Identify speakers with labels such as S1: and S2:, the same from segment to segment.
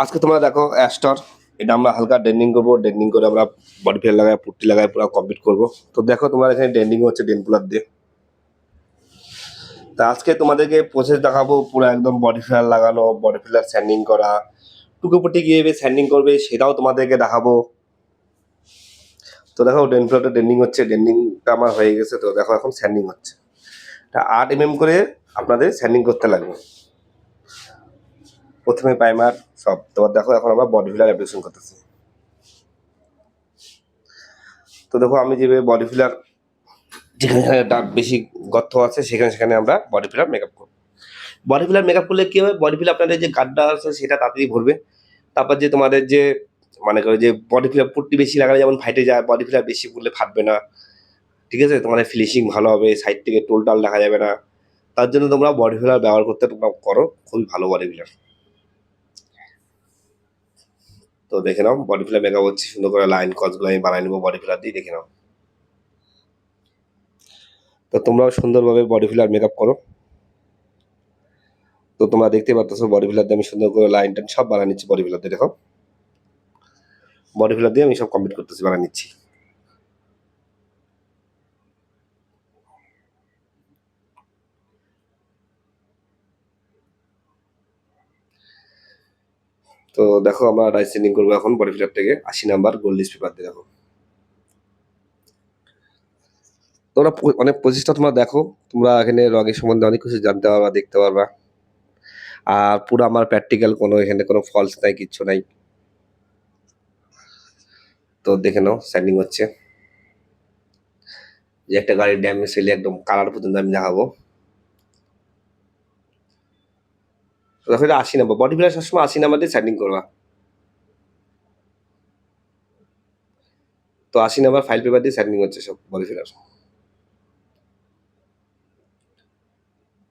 S1: আজকে তোমরা দেখো অ্যাস্টর, এটা আমরা হালকা ডেন্ডিং করবো। ডেন্ডিং করে আমরা বডি ফিলার লাগাই, পুট্টি লাগাই, পুরো কমপ্লিট করবো। তো দেখো তোমার এখানে ডেন্ডিং হচ্ছে ডেন পুলার দিয়ে। তা আজকে তোমাদেরকে প্রসেস দেখাবো, পুরো একদম বডি ফিলার লাগানো, বডি ফিলার স্যান্ডিং করা, টুকু পুটি গিয়ে স্যান্ডিং করবে সেটাও তোমাদেরকে দেখাবো। তো দেখো ডেন পুলারটা ডেন্ডিং হচ্ছে, ডেন্ডিংটা আমার হয়ে গেছে। তো দেখো এখন স্যান্ডিং হচ্ছে, তা 8 mm করে আপনাদের স্যান্ডিং করতে লাগবে। প্রথমে প্রাইমার সব, তোমার দেখো এখন আমরা বডি ফিলার অ্যাপ্লিকেশন করতেছি। তো দেখো আমি যেভাবে বডি ফিলার, যেখানে যেখানে ডাক বেশি গর্ত আছে সেখানে সেখানে আমরা বডি ফিলার মেকআপ করবো। বডি ফিলার মেকআপ করলে কি হবে, বডি ফিলার আপনাদের যে গাড্ডা আছে সেটা তাড়াতাড়ি ভরবে। তারপর যে তোমাদের যে মানে করে যে বডি ফিলার পুট্টি বেশি লাগালে যেমন ফাইটে যায়, বডি ফিলার বেশি করলে ফাটবে না। ঠিক আছে, তোমাদের ফিনিশিং ভালো হবে, সাইড থেকে টোল টাল দেখা যাবে না। তার জন্য তোমরা বডি ফিলার ব্যবহার করতে তোমরা করো, খুবই ভালো বডি ফিলার। তো দেখে নাও বডি ফিলার মেকআপ হচ্ছে, সুন্দর করে লাইন কসগুলো আমি বানাই নেবো বডি ফিলার দিয়ে, দেখে নাও। তো তোমরাও সুন্দরভাবে বডি ফিলার মেকআপ করো। তো তোমরা দেখতে পাচ্ছ বডি ফিলার দিয়ে আমি সুন্দর করে লাইন টাইন সব বানিয়ে নিচ্ছি বডি ফিলার দিয়ে। দেখো বডি ফিলার দিয়ে আমি সব কমপ্লিট করতেছি, বানিয়ে নিচ্ছি। তো দেখো আমরা রাইস সেন্ডিং করবো এখন বডি ফিলার থেকে 80 নাম্বার গোল্ড পেপার দিয়ে। দেখো তোমরা অনেক প্রচেষ্টা তোমরা দেখো, তোমরা এখানে রঙের সম্বন্ধে অনেক কিছু জানতে পারবা, দেখতে পারবা। আর পুরো আমার প্র্যাকটিক্যাল, কোনো এখানে কোনো ফলস নাই, কিচ্ছু নাই। তো দেখে নাও স্যান্ডিং হচ্ছে, যে একটা গাড়ির ড্যামেজ হলে একদম কালার পর্যন্ত আমি দেখাবো। তো দেখো এটা 80 নাম্বার বডি ফিলার, সবসময় 80 নাম্বার দিয়ে স্যান্ডিং করবা। তো 80 নাম্বার ফাইল পেপার দিয়ে স্যান্ডিং হচ্ছে সব বডি ফিলার।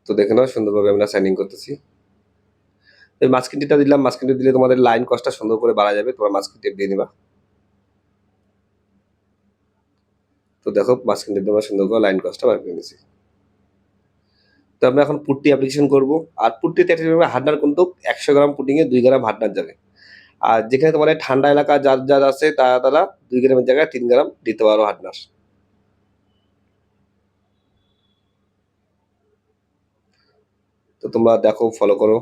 S1: তো দেখে নাও সুন্দরভাবে আমরা স্যান্ডিং করতেছি। মাস্কিং টেপটা দিলাম, মাস্কিং টেপ দিলে তোমাদের লাইন কস্টটা সুন্দর করে বাড়া যাবে, তোমার মাস্কিং টেপ দিয়ে নিবা। তো দেখো মাস্কিং টেপ আমরা সুন্দর করে লাইন কস্টটা বার করে নিয়েছি। তো আমরা এখন পুট্টি অ্যাপ্লিকেশন করবো। আর পুট্টিতে একটা হার্ডনার কিন্তু 100 গ্রাম পুটিংয়ে 2 গ্রাম হার্ডনার যাবে। আর যেখানে তোমার ঠান্ডা এলাকা যার যার আছে তারা তারা 2 গ্রামের জায়গায় 3 গ্রাম দিতে পারো হার্ডনার। তো তোমরা দেখো, ফলো করো।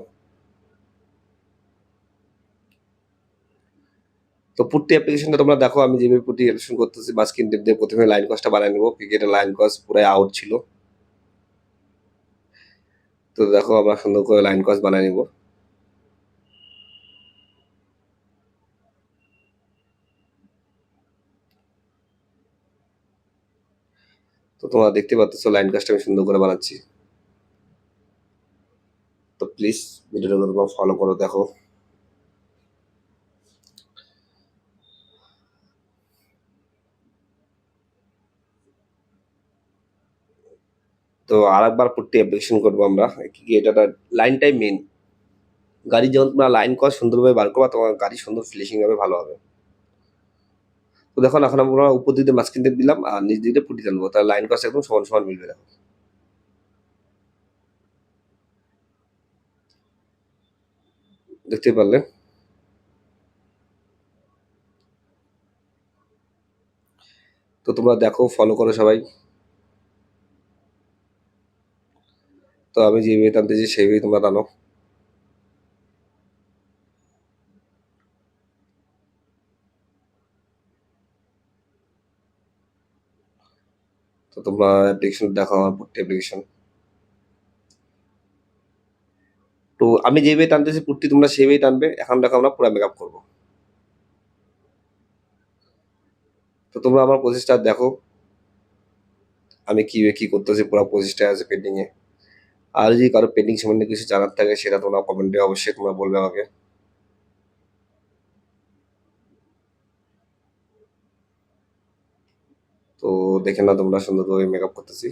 S1: তো পুট্টি অ্যাপ্লিকেশনটা তোমরা দেখো, আমি যেভাবে পুট্টি অ্যাপ্লিকেশন করতেছি, মাস্কিং টেপ দিয়ে প্রথমে লাইন কস্টটা বানিয়ে নেবো, ক্রিকেটের লাইন কস্ট পুরো আউট ছিল। তো দেখো আমরা সুন্দর করে লাইন কস্ট বানিয়ে নিব। তো তোমরা দেখতে পাচ্ছ লাইন কাজটা আমি সুন্দর করে বানাচ্ছি। তো প্লিজ ভিডিওটা তোমরা ফলো করো, দেখো। তো আর একবার পুট্টি অ্যাপ্লিকেশন করবো আমরা, কি এটা লাইনটাই মেন। গাড়ি যখন তোমরা লাইন কস সুন্দরভাবে বার করবা, তোমার গাড়ি সুন্দর ফিনিশিং হবে, ভালো হবে। তো দেখো এখন আমরা উপর দিকে মাস্কিং টেপ দিলাম আর নিচ দিকে পুট্টি টানবো, তার লাইন কস একদম সমান সমান মিলবে। দেখো দেখতে পারলে। তো তোমরা দেখো, ফলো করো সবাই। তো আমি যেভাবে টানতেছি সেইভাবেই তোমরা টানো। তো তোমরা অ্যাপ্লিকেশন দেখো, আমার পুট্টি অ্যাপ্লিকেশন। তো আমি যেভাবে টানতেছি পুট্টি তোমরা সেইভাবেই টানবে। এখন দেখো আমরা পুরো মেকআপ করবো। তো তোমরা আমার প্রসেসটা দেখো, আমি কিভাবে কি করতেছি, পুরো প্রসেসটা আছে পেন্ডিং এ। আর যদি কারো পেন্ডিং সম্বন্ধে কিছু জানার থাকে সেটা তোমরা কমেন্টে অবশ্যই তোমরা বলবে আমাকে। তো দেখে না তোমরা সুন্দরভাবে মেকআপ করতেছি।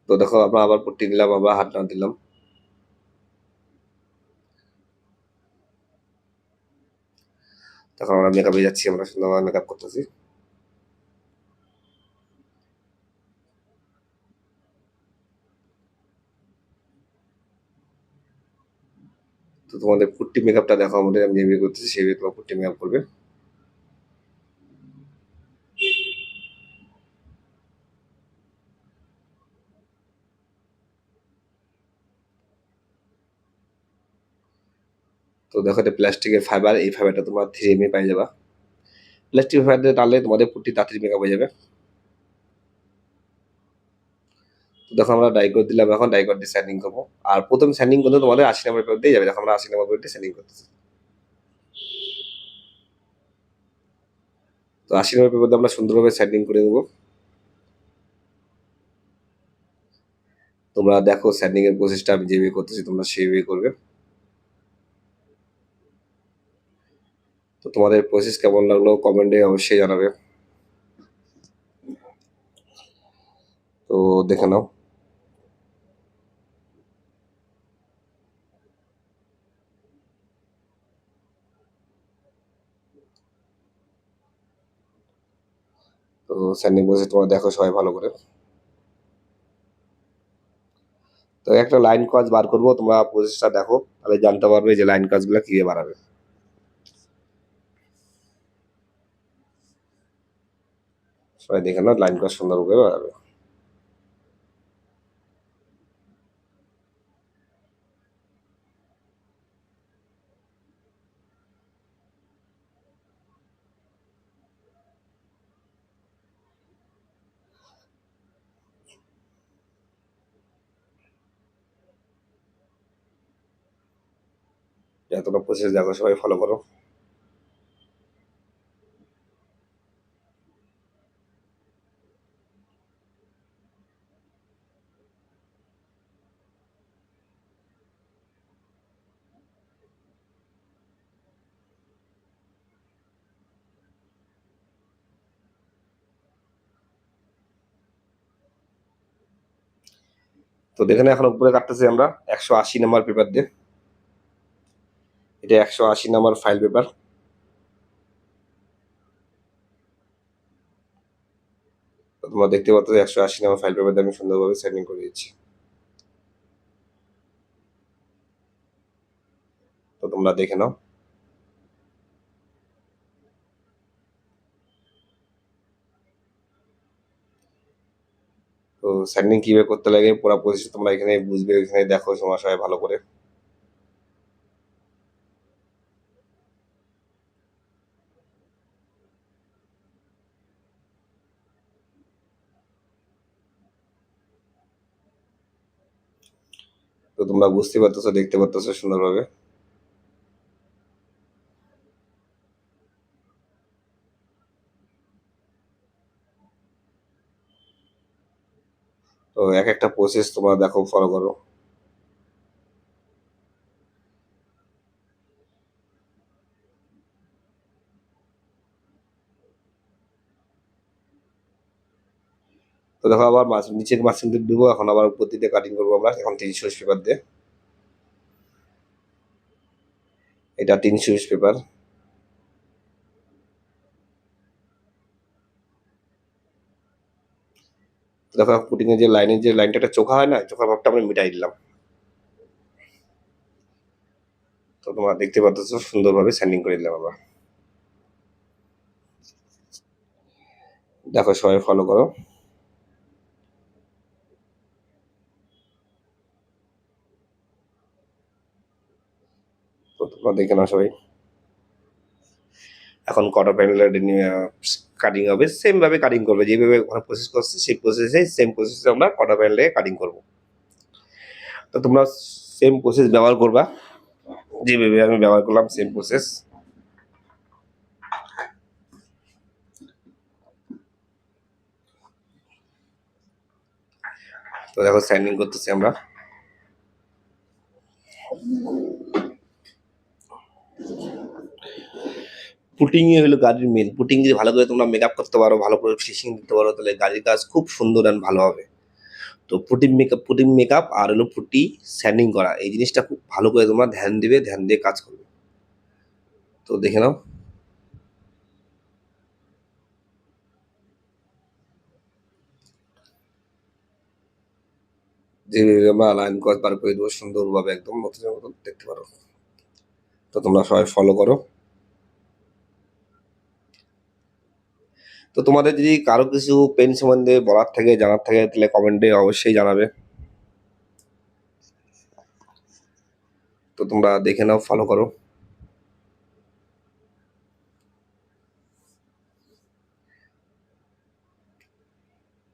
S1: তো দেখো আমরা আবার পট্টি দিলাম, আবার হাত না দিলাম। তখন আমরা মেকআপে যাচ্ছি, আমরা সুন্দরভাবে মেকআপ করতেছি। তো তোমাদের পুট্টি মেকআপটা দেখো আমাদের, আমি যেভাবে করতেছি সেভাবে তোমার পুট্টি মেকআপ করবে। তো দেখো এটা প্লাস্টিকের ফাইবার, এই ফাইবারটা তোমার 3 এমএ পাই যাবা। প্লাস্টিক ফাইবার দিয়ে টানলে তোমাদের পুট্টি তাড়াতাড়ি মেকআপ হয়ে যাবে। তো দেখো আমরা ডাই করে দিলাম, এখন ডাই করে দিয়ে স্যান্ডিং করবো। আর প্রথম স্যান্ডিং করতে তোমাদের 80 নম্বর পেপার দিয়ে যাবে। দেখো আমরা 80 নম্বর পেপার দিয়ে স্যান্ডিং করতেছি। তো 80 নম্বর পেপার দিয়ে আমরা সুন্দরভাবে স্যান্ডিং করে নেবো। তোমরা দেখো স্যান্ডিং এর প্রসেসটা আমি যেভাবে করতেছি তোমরা সেইভাবে করবে। তো তোমাদের প্রসেস কেমন লাগলো কমেন্টে অবশ্যই জানাবে। তো দেখে নাও। তো স্যান্ডিং প্রসেস তোমরা দেখো সবাই ভালো করে। তো একটা লাইন কাজ বার করবো, তোমরা প্রসেসটা দেখো তাহলে জানতে পারবে যে লাইন কাজগুলো কিভাবে বাড়াবে। সবাই দেখে নাও লাইন কাজ সুন্দর করে বাড়াবে। তোমরা প্রসেস দেখো সবাই ফলো করো। তো দেখে নাও এখন উপরে কাটতেছি আমরা 180 নম্বর পেপার দিয়ে। এটা 180 নম্বর ফাইল পেপার। তোমরা দেখতে পাচ্ছ 180 নম্বর ফাইল পেপার দিয়ে আমি সুন্দরভাবে সেটিং করে দিচ্ছি। তো তোমরা দেখে নাও। তো সেটিং কিভাবে করতে লাগে পুরো প্রসেস তোমরা এখানে বুঝবে, এখানে দেখো তোমরা সবাই ভালো করে। তো তোমরা বুঝতে পারতেছো, দেখতে পারতেছো সুন্দরভাবে। তো এক একটা প্রসেস তোমরা দেখো ফলো করো। তো দেখো আবার নিচের মাঝখান দিয়ে দেবো, এখন আবার উপর দিকে কাটিং করবো আমরা এখন 320 পেপার দিয়ে। এটা 320 পেপার। দেখো পুটিং এর যে লাইনের যে লাইনটা একটা চোখা হয় না, চোখা ভাবটা আমরা মিটাই দিলাম। তো তোমরা দেখতে পাচ্ছ সুন্দরভাবে স্যান্ডিং করে দিলাম আমরা। দেখো সবাই ফলো করো। তো তোমরা দেখে নাও সবাই। এখন কটা প্যানেলের কাটিং হবে, সেম ভাবে কাটিং করবে যেভাবে ওখানে প্রসেস করছে সেই প্রসেসে সেম প্রসেসে আমরা কটা প্যানেলে কাটিং করব। তো তোমরা সেম প্রসেস ব্যবহার করবা যেভাবে আমি ব্যবহার করলাম সেম প্রসেস। তো দেখো স্যান্ডিং করতেছি আমরা। পুটিং এ হলো গাড়ির মেন। পুটিং যদি ভালো করে তোমরা মেকআপ করতে পারো, ভালো করে ফিনিশিং দিতে পারো, তাহলে গাড়ির কাজ খুব সুন্দর অ্যান্ড ভালো হবে। তো পুটিং মেকআপ আর হলো পুটি স্যান্ডিং করা, এই জিনিসটা খুব ভালো করে তোমরা ধ্যান দিবে, ধ্যান দিয়ে কাজ করবে। তো দেখে নাও। যেভাবে আমরা লাইন কাজ বার করে দেবো সুন্দরভাবে একদম নতুনের মতন দেখতে পারো। তো তোমরা সবাই ফলো করো। তো তোমাদের যদি কারো কিছু পেন সম্বন্ধে বলার থাকে, জানার থাকে, তাহলে কমেন্টে অবশ্যই জানাবে। তো তোমরা দেখে নাও, ফলো করো।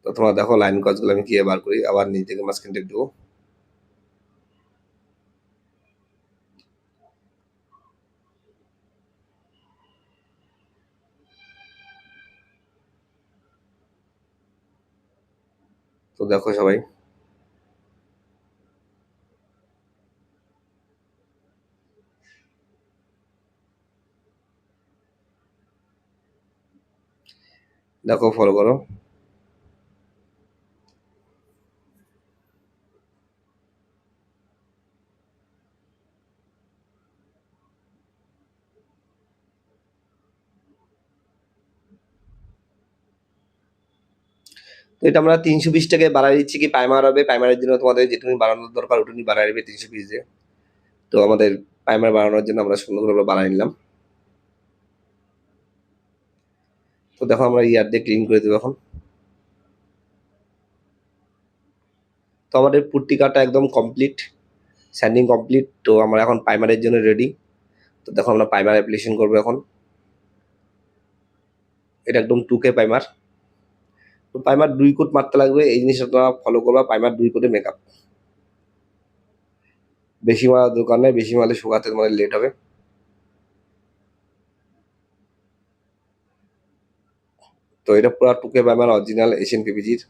S1: তো তোমরা দেখো লাইন কাজগুলো আমি কিভাবে বার করি, আবার নিচ থেকে মাঝখান টেপ দেবো। তো দেখো সবাই, দেখো ফলো করো। তো এটা আমরা 320 টাকায় বাড়াই দিচ্ছি, কি প্রাইমার হবে, প্রাইমারের জন্য তোমাদের যেটুকুনি বাড়ানোর দরকার ওটুকুনি বাড়াই দেবে 320 দিয়ে। তো আমাদের প্রাইমার বাড়ানোর জন্য আমরা সুন্দর করে বাড়াই নিলাম। তো দেখো আমরা ইয়ার দিয়ে ক্লিন করে দেবো এখন। তো আমাদের পুট্টিকাটা একদম কমপ্লিট, স্যান্ডিং কমপ্লিট। তো আমরা এখন প্রাইমারের জন্য রেডি। তো দেখো আমরা প্রাইমার অ্যাপ্লিকেশন করবো এখন। এটা একদম 2K প্রাইমার। তো প্রাইমার 2 কোট মারতে লাগবে, এই জিনিসটা তোমরা ফলো করবা। প্রাইমার 2 কোটে মেকআপ, বেশি মারার দরকার নেই, বেশি মারলে শুকাতে তোমাদের লেট হবে। তো এটা পুরো 2K প্রাইমার, অরিজিনাল এশিয়ান পিপিজির।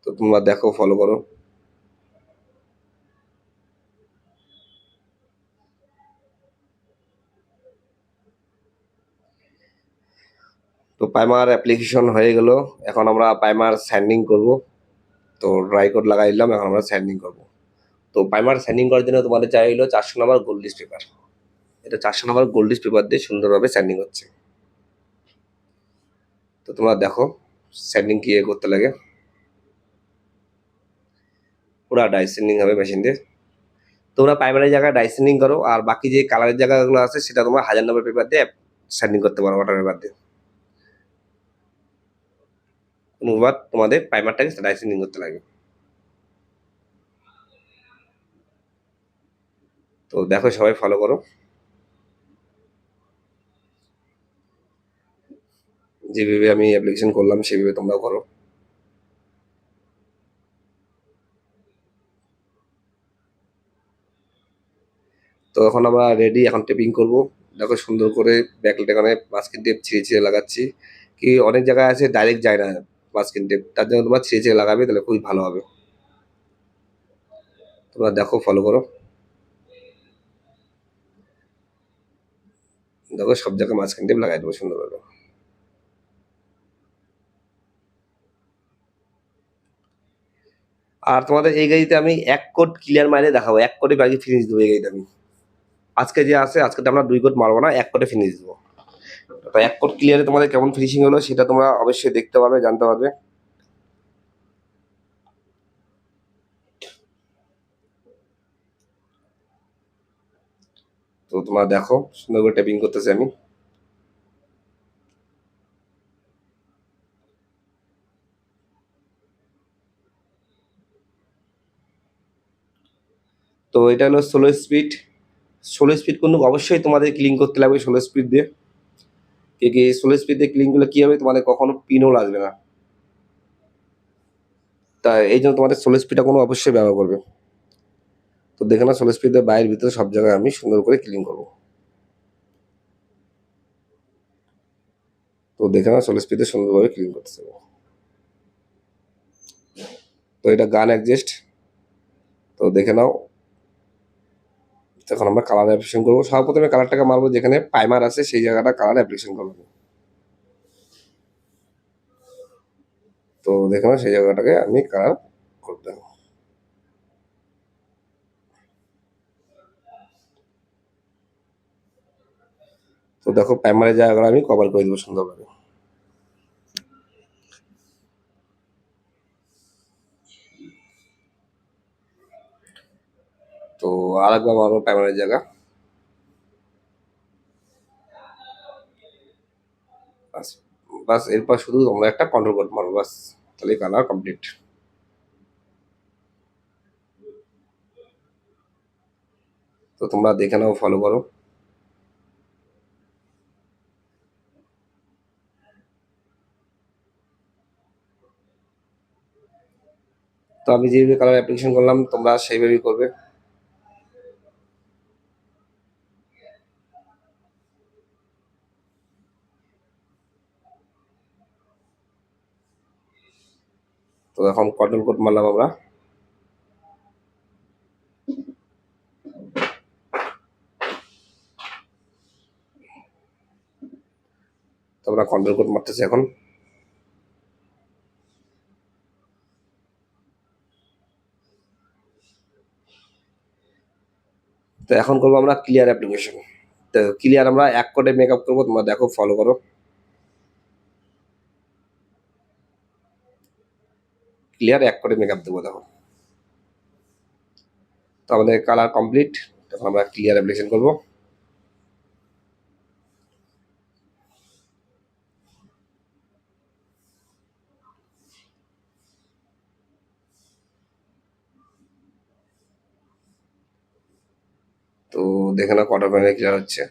S1: তো তোমরা দেখো, ফলো করো। তো প্রাইমার অ্যাপ্লিকেশন হয়ে গেল, এখন আমরা প্রাইমার স্যান্ডিং করব। তো ড্রাই কোট লাগাই দিলাম, এখন আমরা স্যান্ডিং করব। তো প্রাইমার স্যান্ডিং করার জন্য তোমাদের চাই হলো 400 নাম্বার গোল্ডিশ পেপার। এটা 400 নাম্বার গোল্ডিশ পেপার দিয়ে সুন্দরভাবে স্যান্ডিং হচ্ছে। তো তোমরা দেখো স্যান্ডিং কি করতে লাগে, পুরো ডাই স্যান্ডিং হবে মেশিন দিয়ে। তোমরা প্রাইমারি জায়গায় ডাই স্যান্ডিং করো, আর বাকি যে কালারের জায়গাগুলো আছে সেটা তোমরা 1000 নম্বর পেপার দিয়ে স্যান্ডিং করতে পারো, ওয়াটার পেপার দিয়ে। অনুবাদ তোমাদের প্রাইমারটাকে ডাই স্যান্ডিং করতে লাগে। তো দেখো সবাই ফলো করো, যেভাবে আমি অ্যাপ্লিকেশন করলাম সেভাবে তোমরাও করো। তো এখন আমরা রেডি, এখন টেপিং করব। দেখো সুন্দর করে ব্যাকলাইট এখানে মাস্কিং টেপ ছিঁড়ে ছিঁড়ে লাগাচ্ছি, কি অনেক জায়গায় আছে ডাইরেক্ট যায় না মাস্কিং টেপ, তার জন্য তোমার ছিঁড়ে ছিঁড়ে লাগাবে, তাহলে খুবই ভালো হবে। তোমরা দেখো ফলো করো। দেখো সব জায়গায় মাস্কিং টেপ লাগাই দেবো সুন্দরভাবে। আর তোমাদের এই গাড়িতে আমি 1 কোট ক্লিয়ার মাইনে দেখাবো, 1 কোটে বাকি ফিনিশ দেবো এই গাড়িতে আমি। আজকে যে আছে, আজকে আমরা 2 কোট মারবো না, 1 কোটে ফিনিশ দেবো। তো 1 কোট ক্লিয়ারে তোমাদের কেমন ফিনিশিং হলো সেটা তোমরা অবশ্যই দেখতে পারবে, জানতে পারবে। তো তোমরা দেখো সুন্দর করে টেপিং করতেছি আমি। তো এটা হলো 16 স্পিড। 16 স্পিড কিন্তু অবশ্যই তোমাদের ক্লিন করতে লাগবে 16 স্পিড দিয়ে। কি 16 স্পিড দিয়ে ক্লিন করলে কি হবে, তোমাদের কখনো পিনও লাগবে না। তা এই জন্য তোমাদের 16 স্পিডটা কোনো অবশ্যই ব্যবহার করবে। তো দেখে না 16 স্পিড দিয়ে বাইরের ভিতরে সব জায়গায় আমি সুন্দর করে ক্লিন করবো। তো দেখে না 16 স্পিড দিয়ে সুন্দরভাবে ক্লিন করতে হবে। তো এটা গান অ্যাডজাস্ট। তো দেখে নাও, এখন আমরা কালার অ্যাপ্লিকেশন করবো। সর্বপ্রথমে কালারটাকে মারবো যেখানে প্রাইমার আছে সেই জায়গাটা কালার অ্যাপ্লিকেশন করবো। তো দেখে নাও সেই জায়গাটাকে আমি কালার করতে হবে। তো দেখো প্রাইমারের জায়গাটা আমি কভার করে দেবো সুন্দরভাবে। তো আরেকবার মারবো প্রাইমারি জায়গা, বাস বাস এরপর শুধু তোমরা একটা কন্ট্রোল কোড মারো, বাস তাহলে কালার কমপ্লিট। তো তোমরা দেখে নাও, ফলো করো। তো আমি যেভাবে কালার অ্যাপ্লিকেশন করলাম তোমরা সেইভাবেই করবে। তো এখন কন্ট্রোল কোড মারলাম আমরা। তোমরা কন্ট্রোল কোড মারতেছি এখন। তো এখন করবো আমরা ক্লিয়ার অ্যাপ্লিকেশন। তো ক্লিয়ার আমরা এক কোডে মেকআপ করবো, তোমরা দেখো, ফলো করো। ক্লিয়ার এক কোডে মেকআপ দেবো, দেখো। তো আমাদের কালার কমপ্লিট, তখন আমরা ক্লিয়ার অ্যাপ্লিকেশন করবো। তো দেখে নাও কটা প্যানেল ক্লিয়ার হচ্ছে।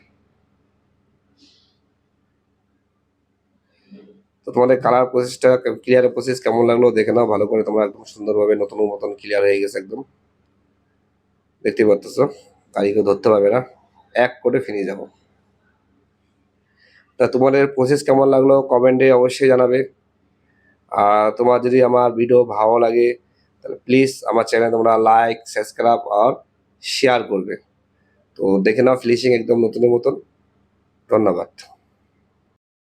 S1: তো তোমাদের কালার প্রসেসটা, ক্লিয়ারের প্রসেস কেমন লাগলো দেখে নাও ভালো করে। তোমরা একদম সুন্দরভাবে নতুন মতন ক্লিয়ার হয়ে গেছে একদম, দেখতে পারতেছো, কারিকেও ধরতে পারবে না, এক কোডে ফিনিশ যাবো। তা তোমাদের প্রসেস কেমন লাগলো কমেন্টে অবশ্যই জানাবে। আর তোমার যদি আমার ভিডিও ভালো লাগে তাহলে প্লিজ আমার চ্যানেল তোমরা লাইক, সাবস্ক্রাইব আর শেয়ার করবে। তো দেখে নাও ফিনিশিং একদম নতুনের মতন। ধন্যবাদ।